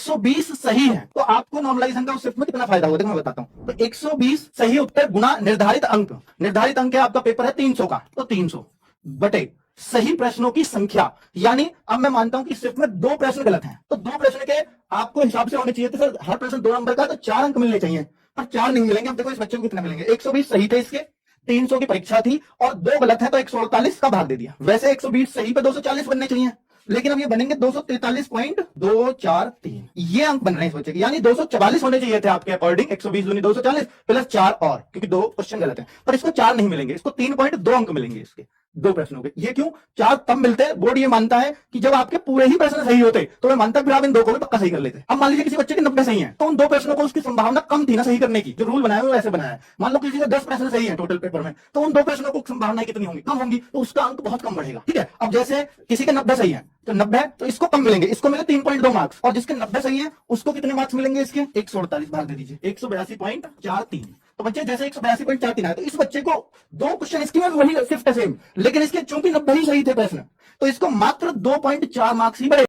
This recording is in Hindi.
120 सही है तो आपको नॉर्मलाइजेशन का उस शिफ्ट में कितना फायदा होगा, देखो मैं बताता हूं। तो 120 सही उत्तर गुना निर्धारित अंक, निर्धारित अंक है आपका पेपर है 300 का, तो 300 बटे सही प्रश्नों की संख्या। यानी अब मैं मानता हूं कि शिफ्ट में 2 प्रश्न गलत हैं, तो 2 प्रश्न के आपको हिसाब से होने चाहिए थे सर, हर प्रश्न 2 नंबर का, तो 4 अंक मिलने चाहिए, पर 4 नहीं मिलेंगे। अब देखो इस बच्चे को कितने मिलेंगे, 120 सही थे इसके, 300 की परीक्षा थी और 2 गलत है, तो 148 का भाग दे दिया। वैसे 120 सही पे 240 बनने चाहिए, लेकिन अब ये बनेंगे 243.243, ये अंक बन रहे हैं इस बच्चे के, यानी 244 होने चाहिए थे आपके अकॉर्डिंग। 120 दूनी 240 प्लस 4 और, क्योंकि 2 क्वेश्चन गलत है, पर इसको 4 नहीं मिलेंगे, इसको 3.2 अंक मिलेंगे इसके 2 प्रश्नों के। ये क्यों? 4 तब मिलते हैं, बोर्ड ये मानता है कि जब आपके पूरे ही प्रश्न सही होते, तो मैं मानता फिर आप इन 2 को भी पक्का सही कर लेते। अब मान लीजिए किसी बच्चे के 90 सही है, तो उन 2 प्रश्नों को उसकी संभावना कम थी ना सही करने की, जो रूल बनाया वो ऐसे बनाया है। मान लो किसी के 10 प्रश्न सही है टोटल पेपर में, तो उन 2 प्रश्नों को संभावना कितनी होंगी, कम होंगी, तो उसका अंक बहुत कम बढ़ेगा। ठीक है, अब जैसे किसी के 90 सही है, तो 90 है तो इसको कम मिलेंगे, इसको मिले 3.2 मार्क्स, और जिसके 90 सही है उसको कितने मार्क्स मिलेंगे इसके, 148 भाग दे दीजिए 182.43। तो बच्चे जैसे 182.43 है, तो इस बच्चे को 2 क्वेश्चन इसकी में वही शिफ्ट है सेम, लेकिन इसके चूंकि 90 ही सही थे प्रश्न, तो इसको मात्र 2.4 मार्क्स ही बढ़े।